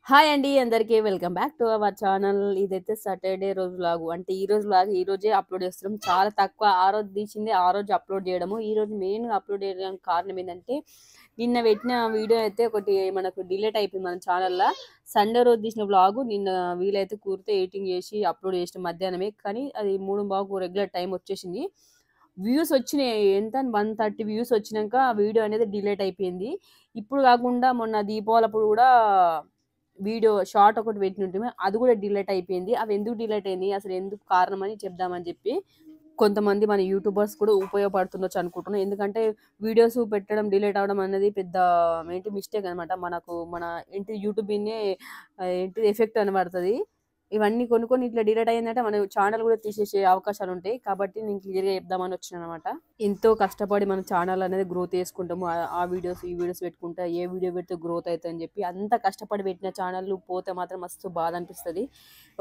Hi అండి అందరికీ welcome back to our channel. ఇదైతే సాటర్డే రోజు వ్లాగ్. అంటే ఈ రోజు వ్లాగ్ ఈ రోజే అప్లోడ్ చేస్తున్నాం. చాలా తక్కువ ఆ రోజు తీసింది ఆ రోజు అప్లోడ్ చేయడము. ఈ రోజు మెయిన్గా అప్లోడ్ చేయడానికి కారణం ఏంటంటే నిన్న పెట్టిన వీడియో అయితే ఒకటి మనకు డిలీట్ అయిపోయింది మన ఛానల్లో. సండే రోజు తీసిన వ్లాగు నిన్న వీలైతే కూర్తే ఎడిటింగ్ చేసి అప్లోడ్ చేసిన మధ్యాహ్నమే. కానీ అది 3:15 రెగ్యులర్ టైం వచ్చేసింది. వ్యూస్ వచ్చినాయి. ఎంత 130 వ్యూస్ వచ్చినాక ఆ వీడియో అనేది డిలీట్ అయిపోయింది. ఇప్పుడు కాకుండా మొన్న దీపావళి కూడా వీడియో షార్ట్ ఒకటి పెట్టినట్టు అది కూడా డిలీట్ అయిపోయింది. అవి ఎందుకు డిలీట్ అయింది, అసలు ఎందుకు కారణం అని చెప్దామని చెప్పి కొంతమంది మన యూట్యూబర్స్ కూడా ఉపయోగపడుతుండొచ్చు అనుకుంటున్నాను. ఎందుకంటే వీడియోస్ పెట్టడం డిలీట్ అవ్వడం అనేది పెద్ద ఏంటి మిస్టేక్ అనమాట. మనకు మన ఏంటి యూట్యూబ్ ఏంటి ఎఫెక్ట్ అనబడుతుంది. ఇవన్నీ కొన్ని కొన్ని ఇట్లా డిలీట్ అయ్యిందంటే మన ఛానల్ కూడా తీసేసే అవకాశాలు ఉంటాయి. కాబట్టి నేను క్లియర్గా చెప్దామని వచ్చినాను అనమాట. ఎంతో కష్టపడి మన ఛానల్ అనేది గ్రోత్ చేసుకుంటాము. ఆ వీడియోస్ ఈ వీడియోస్ పెట్టుకుంటా ఏ వీడియో పెడితే గ్రోత్ అవుతుంది అని చెప్పి అంత కష్టపడి పెట్టిన ఛానల్ పోతే మాత్రం మస్తు బాధ అనిపిస్తుంది.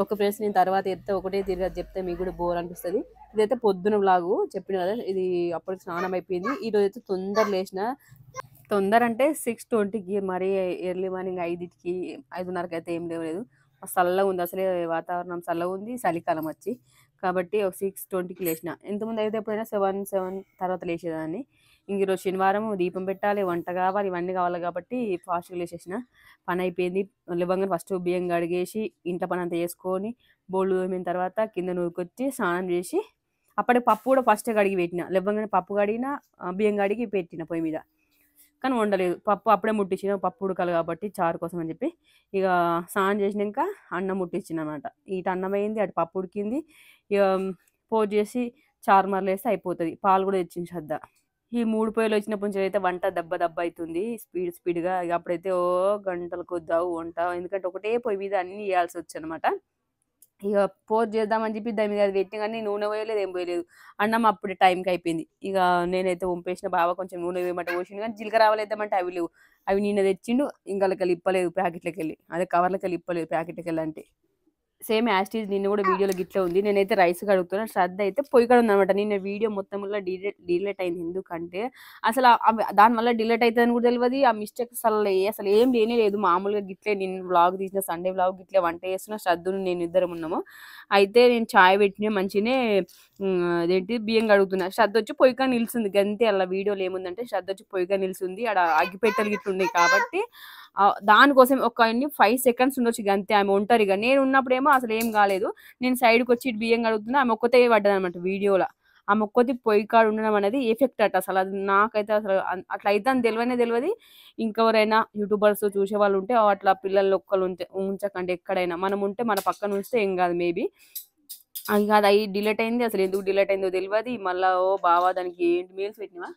ఒక ఫ్రెండ్స్ నేను తర్వాత ఎత్తే ఒకటే తిరిగి చెప్తే మీకు కూడా బోర్ అనిపిస్తుంది. ఇదైతే పొద్దున వ్లాగు చెప్పిన కదా. ఇది అప్పటికి స్నానం అయిపోయింది. ఈరోజు అయితే తొందర లేచిన. తొందర అంటే 6:20కి, మరీ ఎర్లీ మార్నింగ్ 5కి 5:30కి అయితే ఏం లేవలేదు. చల్లగా ఉంది, అసలే వాతావరణం చల్లగా ఉంది, చలికాలం వచ్చి. కాబట్టి ఒక 6:20కి లేచిన. ఇంతకుముందు అయితే ఎప్పుడైనా 7 తర్వాత లేచేదాన్ని. ఇంక ఈరోజు శనివారం దీపం పెట్టాలి, వంట కావాలి, ఇవన్నీ కావాలి కాబట్టి ఫాస్ట్గా లేచేసిన. పని అయిపోయింది. లేవగానే ఫస్ట్ బియ్యం కడిగేసి ఇంట్లో పని అంతా చేసుకొని బోళ్ళు తోమిన తర్వాత కింద నూరుకొచ్చి స్నానం చేసి అప్పటికి పప్పు కూడా ఫస్ట్ కడిగి పెట్టిన. లేవగానే పప్పు కడిగిన, బియ్యం కడిగి పెట్టిన పొయ్యి మీద. కానీ వండలేదు. పప్పు అప్పుడే ముట్టించిన, పప్పు ఉడకాలి కాబట్టి చారు కోసం అని చెప్పి. ఇక స్నానం చేసినాక అన్నం ముట్టించిన అనమాట. ఇటు అన్నం అయింది, అటు పప్పు ఉడికింది. ఇక పోపు చేసి చారుమరలు వేస్తే అయిపోతుంది. పాలు కూడా తెచ్చిన శ్రద్ధ. ఈ 3 పొయ్యిలు వచ్చినప్పటి నుంచి అయితే వంట దెబ్బ దెబ్బ అవుతుంది స్పీడ్గా. ఇక అప్పుడైతే గంటలు కొద్దావు వంట. ఎందుకంటే ఒకటే పొయ్యి మీద అన్నీ చేయాల్సి వచ్చనమాట. ఇక పోపు చేద్దామని చెప్పి దాని మీద అది పెట్టిన కానీ నూనె పోయలేదు, ఏం పోయలేదు. అన్నం అప్పుడే టైంకి అయిపోయింది. ఇక నేనైతే వంపేసిన. బావ కొంచెం నూనె వేయమంటే పోసిండు కానీ జీలకర్ర రావాలేద్దామంటే అవి లేవు. అవి నిన్న తెచ్చిండు. ఇంకా వాళ్ళకి ఇప్పలేదు ప్యాకెట్లకి వెళ్ళి, అదే కవర్లకి వెళ్ళి ఇప్పలేదు ప్యాకెట్లకి వెళ్ళి. అంటే సేమ్ యాజ్ ఈజ్ నిన్న కూడా వీడియోలో గిట్లే ఉంది. నేనైతే రైస్ కడుగుతున్నా, శ్రద్ధ అయితే పొయ్యి కడ ఉందనమాట. నిన్న వీడియో మొత్తంలో డిలీట్ అయింది. ఎందుకంటే అసలు దానివల్ల డిలీట్ అవుతుందని కూడా తెలియదు. ఆ మిస్టేక్ అసలు ఏం లేనే లేదు. మామూలుగా గిట్లే నేను వ్లాగ్ తీసిన, సండే వ్లాగ్ గిట్లే వంట చేస్తున్నా. శ్రద్ధను నేను ఇద్దరం ఉన్నాము. అయితే నేను చాయ్ పెట్టిన మంచినే అదేంటి బియ్యం కడుగుతున్నా. శ్రద్ధ వచ్చి పొయ్యిగా నిలుస్తుంది గంతే. అలా వీడియోలో ఏముందంటే శ్రద్ధ వచ్చి పొయ్యిగా నిలుస్తుంది. అక్కడ అగ్గిపెట్టెలు గిట్ల ఉన్నాయి కాబట్టి దానికోసం ఒక 5 సెకండ్స్ ఉండొచ్చు గంతే. ఆమె ఒంటరిగా, నేను ఉన్నప్పుడేమో అసలు ఏం కాలేదు. నేను సైడ్కి వచ్చి ఇటు బియ్యం కడుగుతున్నా, ఆమె ఒక్కతే పడ్డది అనమాట వీడియోలో. ఆమె ఒక్కటి పొయ్యి కాడ ఉండడం అనేది ఎఫెక్ట్ అట. అసలు అది నాకైతే అసలు అట్లా అయితే అని తెలియదు. ఇంకెవరైనా యూట్యూబర్స్ చూసే వాళ్ళు ఉంటే అట్లా పిల్లలు ఒక్కరు ఉంచకండి ఎక్కడైనా. మనం ఉంటే మన పక్కన ఉంచితే ఏం కాదు మేబీ. అది కాదు, అవి డిలీట్ అయింది. అసలు ఎందుకు డిలీట్ అయిందో తెలియదు. మళ్ళీ బావా దానికి ఏంటి మెయిల్స్ పెట్టినవా,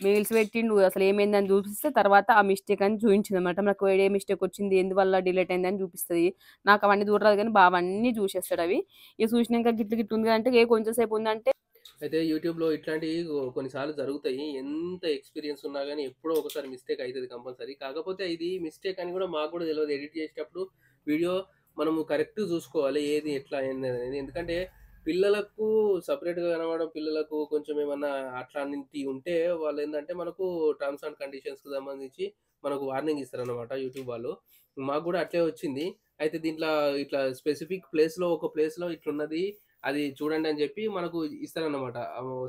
మెయిల్స్ పెట్టిండు. అసలు ఏమైందని చూపిస్తే తర్వాత ఆ మిస్టేక్ అని చూపించింది అనమాట. నాకు ఏ మిస్టేక్ వచ్చింది, ఎందువల్ల డిలీట్ అయింది అని చూపిస్తుంది. నాకు అవన్నీ చూడరాదు కానీ బావ అన్నీ చూసేస్తాడు అవి. ఇక చూసినాక గిట్లు గిట్లు ఉంది అంటే ఏ కొంచెం సేపు ఉందంటే. అయితే యూట్యూబ్లో ఇట్లాంటివి కొన్నిసార్లు జరుగుతాయి. ఎంత ఎక్స్పీరియన్స్ ఉన్నా కానీ ఎప్పుడో ఒకసారి మిస్టేక్ అవుతుంది కంపల్సరీ. కాకపోతే ఇది మిస్టేక్ అని కూడా మాకు కూడా తెలియదు. ఎడిట్ చేసేటప్పుడు వీడియో మనము కరెక్ట్ చూసుకోవాలి, ఏది ఎట్లా అయింది అనేది. ఎందుకంటే పిల్లలకు సపరేట్గా కనబడడం, పిల్లలకు కొంచెం ఏమన్నా అట్లాంటి ఉంటే వాళ్ళు ఏంటంటే మనకు టర్మ్స్ అండ్ కండిషన్స్కి సంబంధించి మనకు వార్నింగ్ ఇస్తారనమాట యూట్యూబ్ వాళ్ళు. మాకు కూడా అట్లే వచ్చింది. అయితే దీంట్లో ఇట్లా స్పెసిఫిక్ ప్లేస్లో ఒక ప్లేస్లో ఇట్లున్నది, అది చూడండి అని చెప్పి మనకు ఇస్తారన్నమాట.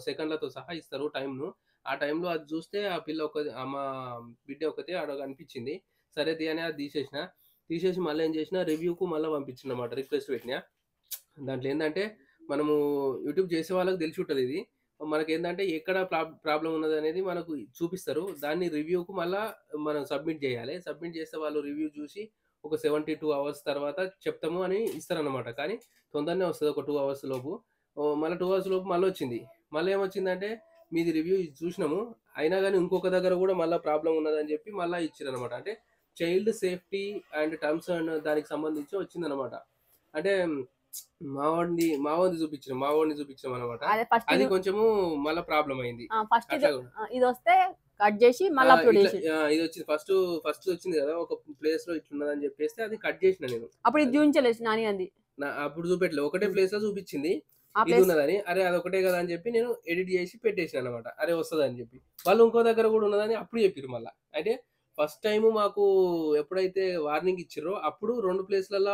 సెకండ్లతో సహా ఇస్తారు టైంను. ఆ టైంలో అది చూస్తే ఆ పిల్ల మా బిడ్డ ఒకతే ఆడ కనిపించింది. సరే అని అది తీసేసి మళ్ళీ ఏం చేసిన, రివ్యూకు మళ్ళీ పంపించిందన్నమాట. రిక్వెస్ట్ పెట్టినా. దాంట్లో ఏంటంటే మనము యూట్యూబ్ చేసే వాళ్ళకి తెలిసి ఉంటుంది ఇది. మనకేంటంటే ఎక్కడ ప్రాబ్లం ఉన్నది అనేది మనకు చూపిస్తారు. దాన్ని రివ్యూకు మళ్ళా మనం సబ్మిట్ చేయాలి. సబ్మిట్ చేస్తే వాళ్ళు రివ్యూ చూసి ఒక 72 అవర్స్ తర్వాత చెప్తాము అని ఇస్తారన్నమాట. కానీ తొందరనే వస్తుంది, ఒక 2 అవర్స్ లోపు. మళ్ళీ 2 అవర్స్ లోపు మళ్ళీ వచ్చింది. మళ్ళీ ఏమొచ్చిందంటే మీది రివ్యూ చూసినాము, అయినా కానీ ఇంకొక దగ్గర కూడా మళ్ళీ ప్రాబ్లం ఉన్నదని చెప్పి మళ్ళీ ఇచ్చారనమాట. అంటే child safety and terms and దానికి సంబంధించి వచ్చిందనమాట. అంటే మావాడిని చూపించాం అనమాట. అది కొంచెము మళ్ళీ ప్రాబ్లం అయింది. ఇది వస్తే కట్ చేసి మళ్ళీ అప్లోడ్ చేసి ఇది వచ్చింది ఫస్ట్ వచ్చింది కదా, ఒక ప్లేస్ లో ఇట్లున్నదని చెప్పేస్తే అది కట్ చేసిన నేను. అప్పుడు ఇది చూపించలేదు నాని అంది. అప్పుడు చూపెట్టలేదు, ఒకటే ప్లేస్ లో చూపించింది ఇది ఉన్నదని. అరే అదొకటే కదా అని చెప్పి నేను ఎడిట్ చేసి పెట్టేసిన అనమాట. అరే వస్తుంది అని చెప్పి. వాళ్ళు ఇంకో దగ్గర కూడా ఉన్నదని అప్పుడు చెప్పారు మళ్ళీ. అయితే ఫస్ట్ టైము మాకు ఎప్పుడైతే వార్నింగ్ ఇచ్చిర్రో అప్పుడు 2 ప్లేస్‌లల్ల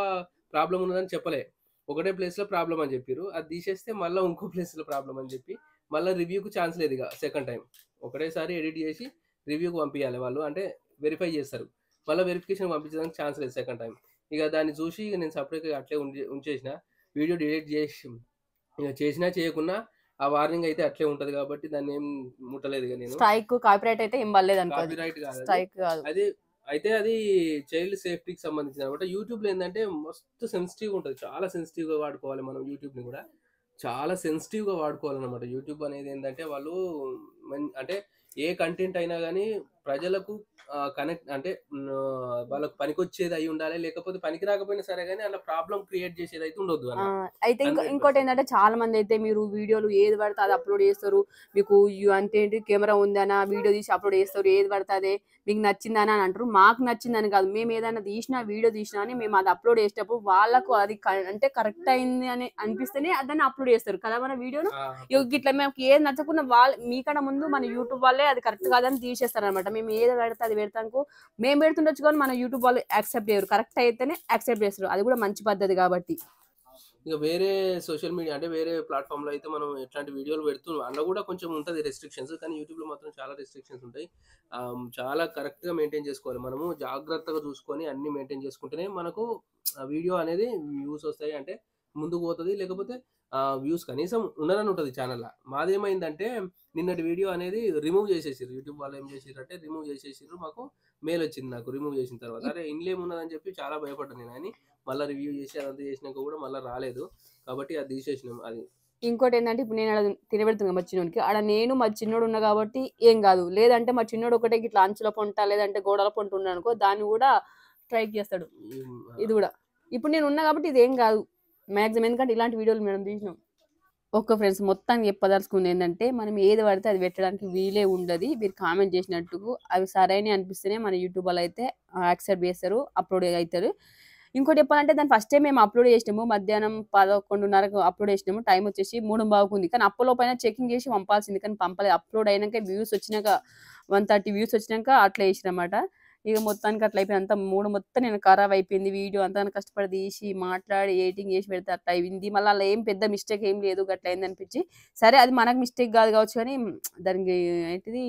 ప్రాబ్లమ్ ఉన్నదని చెప్పలే. ఒకటే ప్లేస్‌లో ప్రాబ్లమ్ అని జెప్పిర్రు. అది తీసేస్తే మళ్ళా ఇంకో ప్లేస్‌లో ప్రాబ్లమ్ అని జెప్పి, మళ్ళా రివ్యూకి ఛాన్స్ లేదిగ సెకండ్ టైమ్. ఒకటేసారి ఎడిట్ జేసి రివ్యూకి పంపియాలి వాళ్ళు. అంటే వెరిఫై జేస్తారు. మళ్ళా వెరిఫికేషన్‌కి పంపించడానికి ఛాన్స్ లేదు సెకండ్ టైమ్. ఇగ దాన్ని జూసి నేను సెపరేట్‌గా అట్లే ఉంచేసిన. వీడియో డిలీట్ జేసి ఇగ చేసినా చేయకున్నా ఆ వార్నింగ్ అయితే అట్లే ఉంటది గాబట్టి దాన్నేం ముట్టలేదిగ నేను. స్ట్రైక్, కాపీరైట్ అయితే ఏం పడలేదనుకో అది. కాపీరైట్ గాదది. స్ట్రైక్ కాదు. అది అయితే అది చైల్డ్ సేఫ్టీకి సంబంధించిందనమాట. యూట్యూబ్‌లో ఏందంటే మస్తు సెన్సిటివ్‌గా ఉంటది. చాలా సెన్సిటివ్‌గా వాడుకోవాలి మనం యూట్యూబ్‌ని గూడా. చాలా సెన్సిటివ్‌గా వాడుకోవాలనమాట. యూట్యూబ్ అనేదేంటంటే వాళ్ళు అంటే ఏ కంటెంట్ అయినా గానీ ప్రజలకు కనెక్ట్ అంటే వాళ్ళకి పనికొచ్చేది అయ్యుండాలి. లేకపోతే పనికి రాకపోయినా సరే గానీ అలా ప్రాబ్లమ్ క్రియేట్ చేసేదైతే ఉండొద్దు ఆ! అలా. అయితే 100%. ఇంకోటేంటంటే చాలా మందైతే మీరు వీడియోలు ఏది పడితే అది అప్‌లోడ్ చేస్తారు. మీకు అంటే ఏంటి కెమెరా ఉందనా వీడియో తీసి అప్‌లోడ్ చేస్తారు. ఏది పడితే అదే మీకు నచ్చిందనా అని అంటారు. మాకు నచ్చిందని కాదు. మేము ఏదైనా తీసినా, వీడియో తీసినా అని మేము అది అప్‌లోడ్ చేసేటప్పుడు వాళ్ళకు అది అంటే కరెక్ట్ అయింది అని అనిపిస్తేనే దాన్ని అప్‌లోడ్ చేస్తారు కదా! మన వీడియోను. ఆ! ఇగో గిట్ల మాకు ఏది నచ్చకున్నా మీకన్నా ముందు మన యూట్యూబ్ వాళ్ళే అది కరెక్ట్ కాదని తీసేస్తారనమాట. మేము ఏది పెడితే అది పెడతానికి మేము పెడుతుండొచ్చు కానీ మన యూట్యూబ్ వాళ్ళు యాక్సెప్ట్ చేయరు. కరెక్ట్ అయితేనే యాక్సెప్ట్ చేస్తారు. అది కూడా మంచి పద్ధతి కాబట్టి. ఇక వేరే సోషల్ మీడియా అంటే వేరే ప్లాట్‌ఫామ్‌లో అయితే మనం ఎట్లాంటి వీడియోలు పెడుతున్నాం. అందులో కూడా కొంచెం ఉంటది రెస్ట్రిక్షన్స్. కానీ యూట్యూబ్‌లో మాత్రం చాలా రెస్ట్రిక్షన్స్ ఉంటాయి. చాలా కరెక్ట్‌గా మెయింటైన్ చేసుకోవాలి. మనము జాగ్రత్తగా చూసుకొని అన్నీ మెయింటైన్ చేసుకుంటేనే మనకు ఆ వీడియో అనేది వ్యూస్ వస్తాయి. అంటే ముందుకు పోతది. లేకపోతే వ్యూస్ కనీసం ఉండనని ఉంటది ఛానల్‌ల. మాదేమైందంటే నిన్నటి వీడియో అనేది రిమూవ్ చేసేసిర్రు. యూట్యూబ్ వాళ్ళు ఏం చేసిర్రంటే రిమూవ్ చేసేసిర్రు. మాకు మెయిల్ వచ్చింది నాకు రిమూవ్ చేసిన తర్వాత. అరే! ఇందులో ఏమున్నదని చెప్పి చాలా భయపడ్డా నేను గాని మళ్ళా రివ్యూ చేసి అదంతా చేసినాక కూడా మళ్ళా రాలేదు. కాబట్టి అది తీసేసినాం అది. ఇంకోటేందంటే ఇప్పుడు నేను ఆడ తినబెడుతున్నా మా చిన్నోనికి. ఆడ నేను మా చిన్నోడు ఉన్నా కాబట్టి ఏం గాదు. లేదంటే మా చిన్నోడు ఒకటే గిట్లా అంచుల పొంట లేదంటే గోడల పొంట ఉన్నాడనుకో దాన్ని గూడా స్ట్రైక్ చేస్తాడు. ఇది గూడా. ఇప్పుడు నేను ఉన్నా కాబట్టి ఇదేం గాదు. మాక్సిమం ఎందుకంటే ఇలాంటి వీడియోలు మేము తీసినాం. ఓకే ఫ్రెండ్స్ మొత్తానికి చెప్పదలుచుకుంది ఏంటంటే మనం ఏది పడితే అది పెట్టడానికి వీలే ఉండదు. మీరు కామెంట్ చేసినట్టు అవి సరైనవి అనిపిస్తేనే మన యూట్యూబ్ వాళ్ళు అయితే యాక్సెప్ట్ చేస్తారు, అప్లోడ్ అవుతారు. ఇంకోటి చెప్పాలంటే దాన్ని ఫస్ట్ టైం మేము అప్లోడ్ చేసినాము మధ్యాహ్నం 11:30కు అప్లోడ్ చేసినాము. టైం వచ్చేసి 3:15కు ఉంది. కానీ అప్పలోపైన చెకింగ్ చేసి పంపాల్సింది కానీ పంపలేదు. అప్లోడ్ అయినాక వ్యూస్ వచ్చినాక 130 వ్యూస్ వచ్చినాక అట్లా చేసినమాట. ఇక మొత్తానికి అట్లా అయిపోయింది. అంతా మూడ్ మొత్తం నేను ఖరాబ్ అయిపోయింది. వీడియో అంతా కష్టపడి తీసి, మాట్లాడి, ఎడిటింగ్ చేసి పెడితే అట్లా అయింది. మళ్ళీ అలా ఏం పెద్ద మిస్టేక్ ఏం లేదు గట్లా అయిందనిపించి, సరే అది మనకు మిస్టేక్ కాదు కావచ్చు కానీ దానికి ఏంటిది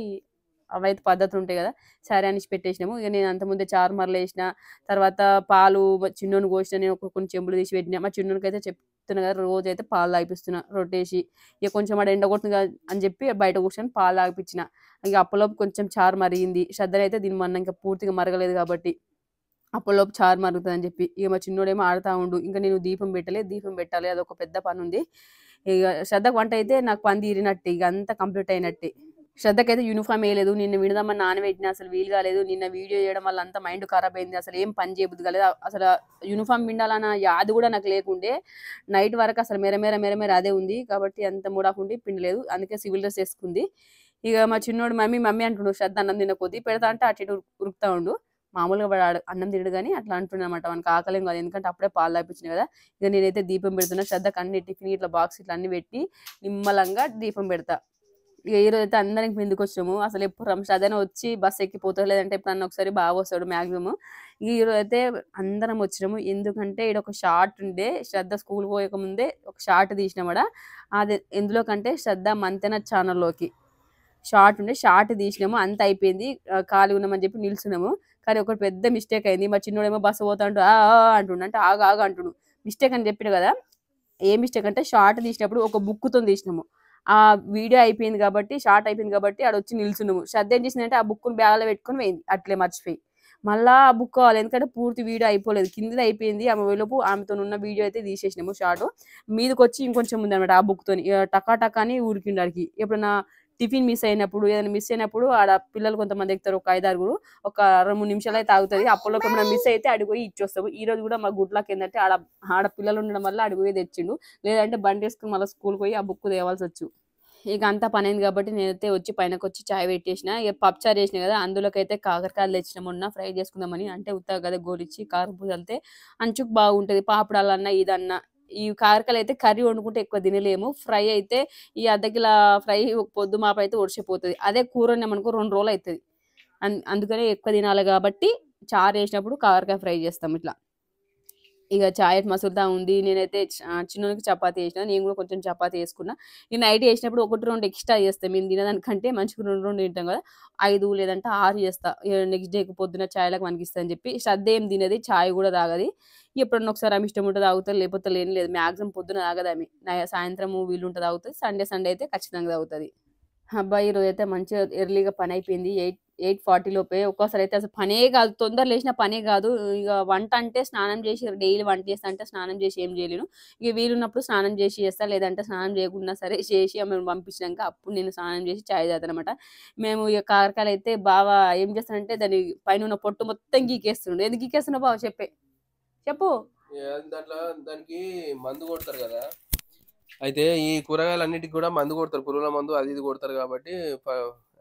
అవైతే పద్ధతులు ఉంటాయి కదా! సరే అనేసి పెట్టేసినాము. ఇక నేను అంతకుముందే చారుమరలు వేసిన, తర్వాత పాలు చిన్నోనికి పోసిన, నేను కొన్ని చెంబులు తీసి పెట్టినా. మా చిన్నోనికైతే చెప్తున్నా కదా రోజైతే పాలు తాగిపిస్తున్నా రొట్టేసి. ఇక కొంచెం ఆడ ఎండ కొడుతుంది కదా అని చెప్పి బయట కూర్చొని పాలు తాగిపించిన. ఇక అప్పలోపు కొంచెం చారు మరిగింది. శ్రద్ధనైతే దీని మొన్న ఇంకా పూర్తిగా మరగలేదు కాబట్టి అప్పటిలోపు చారు మరుగుతదని చెప్పి. ఇక మా చిన్నోడేమో ఆడుతా ఉండు. ఇంక నేను దీపం పెట్టలే. దీపం పెట్టాలి. అదొక పెద్ద పనుంది. ఇగ శ్రద్ధకు వంట అయితే నాకు పని తీరినట్టే. ఇగ అంతా కంప్లీట్ అయినట్టే. శ్రద్ధకైతే యూనిఫామ్ ఎయలేదు. నిన్న విడదామని నానబెట్టినా అసలు వీలు కాలేదు. నిన్న వీడియో చేయడం వల్ల అంతా మైండ్ ఖరాబ్ అయింది. అసలు ఏం పని చేయబుద్ధి కాలేదు. అసలు యూనిఫామ్ పిండాలన్న యాది కూడా నాకు లేకుండే. నైట్ వరకు అసలు మెర అదే ఉంది. కాబట్టి అంత మూడ్ ఆఫ్ ఉండి పిండలేదు. అందుకే సివిల్ డ్రెస్ ఏసుకుంది. ఇగ మా చిన్నోడు మమ్మీ అంటుండు. శ్రద్ధ అన్నం తినకొద్ది. పెడతా అంటే అటు ఇటు ఉరుకుతా ఉండు. మామూలుగా వాడు అన్నం తినడు గానీ అట్లా అంటుండనమాట. వానికి ఆకలేం కాదు. ఎందుకంటే అప్పుడే పాలు తాగిపించిన కదా! ఇక నేనైతే దీపం పెడుతున్నా. శ్రద్ధకు అన్ని టిఫిన్ ఇట్లా బాక్స్ ఇట్లా అన్ని పెట్టి నిమ్మలంగా దీపం పెడతా. ఇక ఈరోజైతే అందరం కిందకొచ్చినాము. అసలు ఎప్పుడు శ్రద్ధనే వచ్చి బస్ ఎక్కిపోతాడు. లేదంటే ఎప్పుడన్నా ఒకసారి బావ వస్తాడు మాక్సిమం. ఈరోజైతే అందరం వచ్చినాము. ఎందుకంటే ఈడ ఒక షార్ట్ ఉండే. శ్రద్ధ స్కూల్ పోయకముందే ఒక షార్ట్ తీసినామడ. అది ఎందులోకంటే శ్రద్ధ మంతెన ఛానల్‌లోకి. షార్ట్ తీసినాము. అంతా అయిపోయింది. ఖాళీగా ఉన్నామని చెప్పి నిల్చున్నాము. కానీ ఒకటి పెద్ద మిస్టేక్ అయింది. మా చిన్నోడేమో బస్సు పోతాంటూ ఆ! ఆ! అంటుండు. అంటే ఆగు ఆగు అంటుండు. మిస్టేక్ అని చెప్పిన కదా! ఏ మిస్టేక్ అంటే షార్ట్ తీసినప్పుడు ఒక బుక్కుతోని తీసినాము. ఆ వీడియో అయిపోయింది కాబట్టి షార్ట్ అయిపోయింది కాబట్టి ఆడొచ్చి నిల్చున్నాము. శ్రద్ధ ఏం చేసిందంటే ఆ బుక్‌ని బ్యాగ్‌లో పెట్టుకొని పోయింది. అట్లే మర్చిపోయి. మళ్ళా ఆ బుక్ కావాలి. ఎందుకంటే పూర్తి వీడియో అయిపోలేదు. కిందది అయిపోయింది. ఆమె పోయేలోపు ఆమెతోనున్న వీడియో అయితే తీసేసినాము షార్ట్. మీదకొచ్చి ఇంకొంచెం ఉందన్నమాట ఆ బుక్‌తోని. టకా టకా అని ఊరికిండు ఆడికి. ఎప్పుడన్నా టిఫిన్ మిస్ అయినప్పుడు, ఏదైనా మిస్ అయినప్పుడు ఆడ పిల్లలు కొంతమంది ఎక్కుతారు. ఒక 5, 6 ఒక 2, 3 నిమిషాలైతే ఆగుతది. అప్పటిలోపు ఏమైనా మిస్ అయితే ఆడికి పోయి ఇచ్చొస్తాము. ఈరోజు కూడా మా గుడ్ లక్ ఏందంటే ఆడ పిల్లలు ఉండడం వల్ల ఆడికి పోయి తెచ్చిండు. లేదంటే బండేసుకొని మళ్ళా స్కూల్‌కి పోయి ఆ బుక్ తేవాల్సొచ్చు. ఇక అంతా పనైంది కాబట్టి నేనైతే వచ్చి పైనకొచ్చి చాయ్ పెట్టేసిన. ఇక పప్పుచారు చేసిన కదా! అందులోకైతే కాకరకాయలు తెచ్చిన మొన్న ఫ్రై చేసుకుందామని. అంటే ఉత్తగా కదా గోలిచ్చి కారపూస చల్లితే అంచుకు బాగుంటది. పాపడాలన్నా, ఇదన్నా. ఈ కాకరకాయలైతే కర్రీ వండుకుంటే ఎక్కువ తినలేము. ఫ్రై అయితే ఈ అర్ధ కిలో ఫ్రై పొద్దుమాపైతే ఒడిసిపోతది. అదే కూర వండామనుకో 2 రోజులైతది. అందుకనే ఎక్కువ తినాలి కాబట్టి చారు వేసినప్పుడు కాకరకాయ ఫ్రై చేస్తాం ఇట్లా. ఇక చాయ్ మసూర్దా ఉంది. నేనైతే చిన్నోనికి చపాతీ చేసిన. నేను కూడా కొంచెం చపాతీ చేసుకున్నా. ఈ నైట్ చేసినప్పుడు 1, 2 ఎక్స్ట్రా చేస్తాం. మేము తినేదానికంటే మంచిగా 2, 2 తింటాం కదా, 5 లేదంటే 6 చేస్తా. నెక్స్ట్ డేకి పొద్దున చాయ్లకు మనకిస్తా అని చెప్పి. శ్రద్ధ ఏం తినది, చాయ్ కూడా తాగది. ఎప్పుడన్నా ఒకసారి ఆమె ఇష్టం ఉంటే తాగుతుంది, లేకపోతే లేని లేదు. మ్యాక్సిమం పొద్దున తాగదు ఆమె. సాయంత్రం వీలుంటే తాగుతుంది. సండే అయితే ఖచ్చితంగా తాగుతుంది. అబ్బాయి ఈరోజైతే మంచిగా ఎర్లీగా పని అయిపోయింది. 8:40 లోపే. ఒక్కోసారి అయితే అసలు పనే కాదు, తొందర లేచిన పనే కాదు. ఇక వంట అంటే స్నానం చేసి డైలీ వంట చేస్తా అంటే స్నానం చేసి ఏం చేయలేను. ఇక వీలున్నప్పుడు స్నానం చేసి చేస్తా, లేదంటే స్నానం చేయకుండా సరే చేసి ఆమెను పంపించినాక అప్పుడు నేను స్నానం చేసి చాయ్ తాగుతానమాట. మేము ఇక కాకరకాయలు అయితే బాగా ఏం చేస్తానంటే దాని పైన ఉన్న పొట్టు మొత్తం గీకేస్తుండే. ఎందుకు గీకేస్తున్నావు బావ చెప్పు. దాంట్లో దానికి మందు కొడతారు కదా, అయితే ఈ కూరగాయలన్నిటికి కూడా మందు కొడతారు, పురుగుల మందు అది ఇది కొడతారు కాబట్టి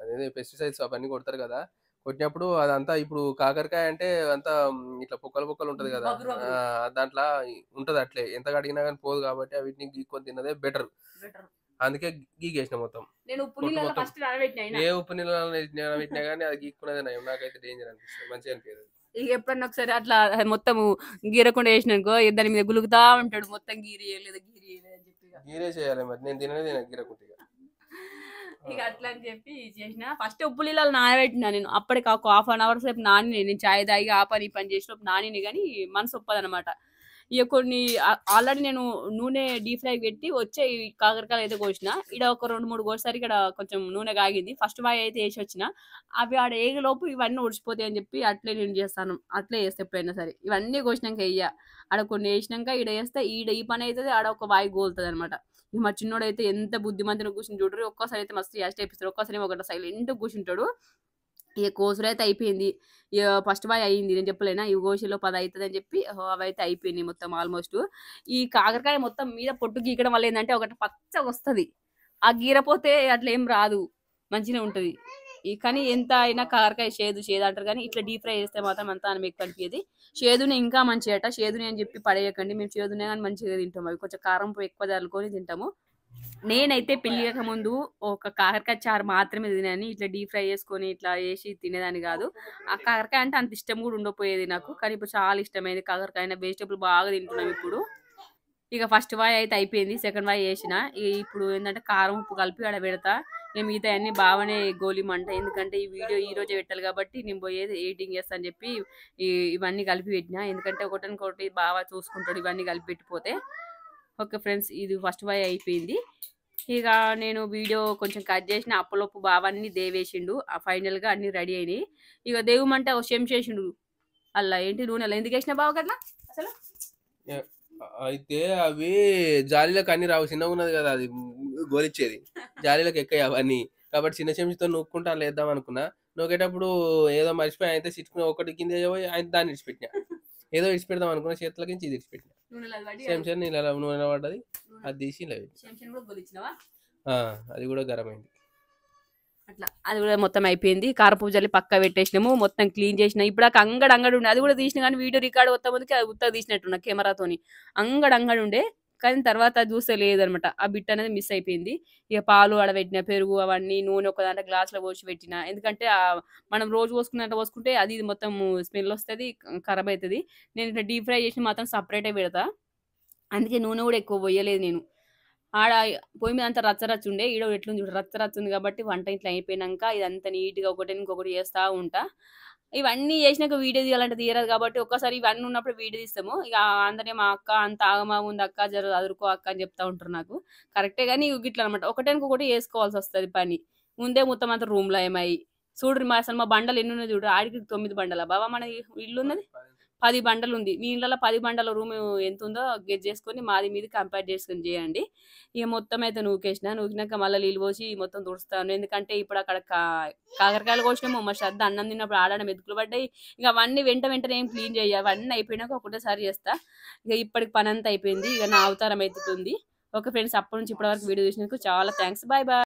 అదే పెస్టిసైడ్స్ అవన్నీ కొడతారు కదా. కొట్టినప్పుడు అదంతా ఇప్పుడు కాకరకాయ అంటే అంతా ఇట్లా పొక్కలు ఉంటది కదా, దాంట్లో ఉంటది అట్లే, ఎంత కడిగినా కానీ పోదు కాబట్టి వీటిని గీక్కొని తిన్నదే బెటర్. అందుకే గీకేసిన మొత్తం. ఏ ఉప్పు నీళ్ళ పెట్టినా కానీ అది గీక్కున్నదే నయం. నాకైతే డేంజర్ అనిపిస్తుంది, మంచిగా అనిపించదు. ఇక ఎప్పుడన్నా ఒకసారి అట్లా మొత్తం గీరకుండా వేసినాకో దాని మీద గులుగుతా ఉంటాడు, మొత్తం గీరియలేదు అని చెప్పి. గీరే చేయాలి మరి, నేను తినదే గీరకుంటే. ఇక అట్లా అని చెప్పి చేసిన. ఫస్ట్ ఉప్పు నీళ్ళు నానబెట్టినా నేను. అప్పటికి ఒక 1/2 hour సేపు నాని, నేను చాయ్ తాగి ఆ పని చేసినప్పుడు నానిని, కానీ మనసు ఒప్పదనమాట. ఇక కొన్ని ఆల్రెడీ నేను నూనె డీప్ ఫ్రై పెట్టి వచ్చే కాకరకాయలు అయితే కోసిన. ఇక్కడ ఒక 2-3 కోసేసరికి ఇక్కడ కొంచెం నూనె కాగింది. ఫస్ట్ బాయ్ అయితే వేసి వచ్చిన. అవి ఆడ ఏగలోపు ఇవన్నీ ఉడిచిపోతాయి అని చెప్పి అట్లే నేను చేస్తాను. అట్లే చేస్తే ఎప్పుడైనా సరే ఇవన్నీ కోసినాక వేయ, ఆడ కొన్ని వేసినాక ఈడ వేస్తే ఈ పని అవుతుంది, ఆడ ఒక వాయి గోలుతుంది అనమాట. ఇక మా చిన్నోడు అయితే ఎంత బుద్ధిమంతుని కూర్చుని చూడరు. ఒక్కసారి అయితే మస్తు యాస్ట్ అయిపిస్తాడు, ఒక్కసారి ఒకటి సైలెంట్ కూర్చుంటాడు. ఇక కోసులు అయితే అయిపోయింది. ఇక ఫస్ట్ బాయ్ అయ్యింది, నేను చెప్పలేనా ఈ గోషిలో 10 అవుతుంది అని చెప్పి. అవి అయితే అయిపోయినాయి మొత్తం ఆల్మోస్ట్. ఈ కాకరకాయ మొత్తం మీద పొట్టు గీకడం వల్ల ఏంటంటే ఒకటి పచ్చగా వస్తుంది, ఆ గీరపోతే అట్లా ఏం రాదు, మంచిగా ఉంటుంది. కానీ ఎంత అయినా కాకరకాయ చేదు అంటారు, కానీ ఇట్లా డీప్ ఫ్రై చేస్తే మాత్రం అంతా అని మీకు అనిపించేది. చేదుని ఇంకా మంచి అట, చేదుని అని చెప్పి పడేయకండి. మేము చేదునే కానీ మంచిగా తింటాము. అవి కొంచెం కారం ఎక్కువ చల్లుకొని తింటాము. నేనైతే పెళ్ళియక ముందు ఒక కాకరకాయ చారు మాత్రమే తినాను. ఇట్లా డీప్ ఫ్రై చేసుకొని ఇట్లా వేసి తినేదాన్ని కాదు. ఆ కాకరకాయ అంటే అంత ఇష్టం కూడా ఉండకపోయేది నాకు, కానీ ఇప్పుడు చాలా ఇష్టమైంది కాకరకాయ. వెజిటేబుల్ బాగా తింటున్నాం ఇప్పుడు. ఇక ఫస్ట్ వాయ్ అయితే అయిపోయింది, సెకండ్ వాయ్ వేసిన. ఇప్పుడు ఏంటంటే కారం ఉప్పు కలిపి ఆడ పెడతా. నేను మిగతా అన్ని బాగానే గోలిమంట, ఎందుకంటే ఈ వీడియో ఈ రోజే పెట్టాలి కాబట్టి నేను పోయేది ఎడిటింగ్ చేస్తా అని చెప్పి ఇవన్నీ కలిపి పెట్టినా. ఎందుకంటే ఒకటి బాగా చూసుకుంటాడు ఇవన్నీ కలిపి పెట్టిపోతే. ఓకే ఫ్రెండ్స్, ఇది ఫస్ట్ వాయ్ అయిపోయింది. ఇక నేను వీడియో కొంచెం కట్ చేసిన. అప్పలోపు బావన్నీ దేవేసిండు. ఫైనల్గా అన్ని రెడీ అయినాయి. ఇక దేవుమంటే ఒక చేసిండు అలా. ఏంటి నూనెలో ఎందుకు వేసిన బావ కట్లా అసలు? అయితే అవి జాలీలకు అన్ని రావు, చిన్నగా ఉన్నది కదా అది గోలిచ్చేది, జాలీలకు ఎక్కాయి అవన్నీ. కాబట్టి చిన్న చెంచుతో నూక్కుంటా లేద్దాం అనుకున్నా. నూకేటప్పుడు ఏదో మర్చిపోయి అయితే చిట్టుకుని ఒకటి కింద ఆయన దాన్ని ఇడిచిపెట్టినా. ఏదో ఇడిచిపెడదాం అనుకున్న చేతులకి ఇది ఇడిచిపెట్టినా. చెంచా నీళ్ళ నూనె పడ్డది, అది తీసి అది కూడా గరం అయింది. అట్లా అది కూడా మొత్తం అయిపోయింది. కారపూజలు పక్క పెట్టేసినాము, మొత్తం క్లీన్ చేసిన. ఇప్పుడు అంగడి ఉండే, అది కూడా తీసిన, కానీ వీడియో రికార్డ్ వస్తా ముందుకి అది ఉత్తగా తీసినట్టున్నా కెమెరాతోని. అంగడి ఉండే, కానీ తర్వాత చూస్తే లేదనమాట. ఆ బిట్ అనేది మిస్ అయిపోయింది. ఇక పాలు ఆడబెట్టిన, పెరుగు అవన్నీ, నూనె ఒక దాంట్లో గ్లాసులో పోసి పెట్టిన. ఎందుకంటే మనం రోజు పోసుకున్నట్టు పోసుకుంటే అది మొత్తం స్మెల్ వస్తుంది, ఖరాబ్ అవుతుంది. నేను ఇట్లా డీప్ ఫ్రై చేసి మాత్రం సపరేటే పెడతా. అందుకే నూనె కూడా ఎక్కువ పోయలేదు నేను. ఆడ పొయ్యి మీద అంతా రచ్చరచ్చ ఉండే, ఈడ ఎట్లుంది చూడు రచ్చరచ్చ ఉంది కాబట్టి వంట ఇట్లా అయిపోయినాక ఇదంతా నీట్గా ఒకటి ఇంకొకటి చేస్తూ ఉంటా. ఇవన్నీ చేసినాక వీడియో తీయాలంటే తీయరాదు కాబట్టి ఒక్కసారి ఇవన్నీ ఉన్నప్పుడు వీడియో తీస్తాము. ఇక అందరే మా అక్క అంత ఆగమాగుంది అక్క, జర అదురుకో అక్క అని చెప్తా ఉంటారు నాకు. కరెక్టే, కానీ ఇట్లా అనమాట, ఒకటి వేసుకోవాల్సి వస్తుంది పని. ముందే మొత్తం అంతా రూమ్లో ఏమై చూడ్రి. అసలు మా బండలు ఎన్ని ఉన్నాయి చూడు, ఆడికి 9 బండల బాబా మన ఇల్లు ఉన్నది 10 బండలు ఉంది. మీ ఇళ్ళలో 10 బండల రూమ్ ఎంత ఉందో గెట్ చేసుకొని మాది మీది కంపేర్ చేసుకొని చేయండి. ఇక మొత్తం అయితే నూకినాక మళ్ళీ నీళ్ళు పోసి మొత్తం తుడుస్తాను. ఎందుకంటే ఇప్పుడు అక్కడ కాకరకాయలు కోసినాము, మా శ్రద్ధ అన్నం తిన్నప్పుడు ఆడడం మెతుకులు పడ్డాయి. ఇక అవన్నీ వెంటనే ఏం క్లీన్ చేయాలి, అవన్నీ అయిపోయినాక ఒకటేసారి చేస్తా. ఇక ఇప్పటికి పని అంతా అయిపోయింది. ఇక నా అవతారం అవుతుంది. ఓకే ఫ్రెండ్స్, అప్పటి నుంచి ఇప్పటి వరకు వీడియో చూసినందుకు చాలా థ్యాంక్స్. Bye bye.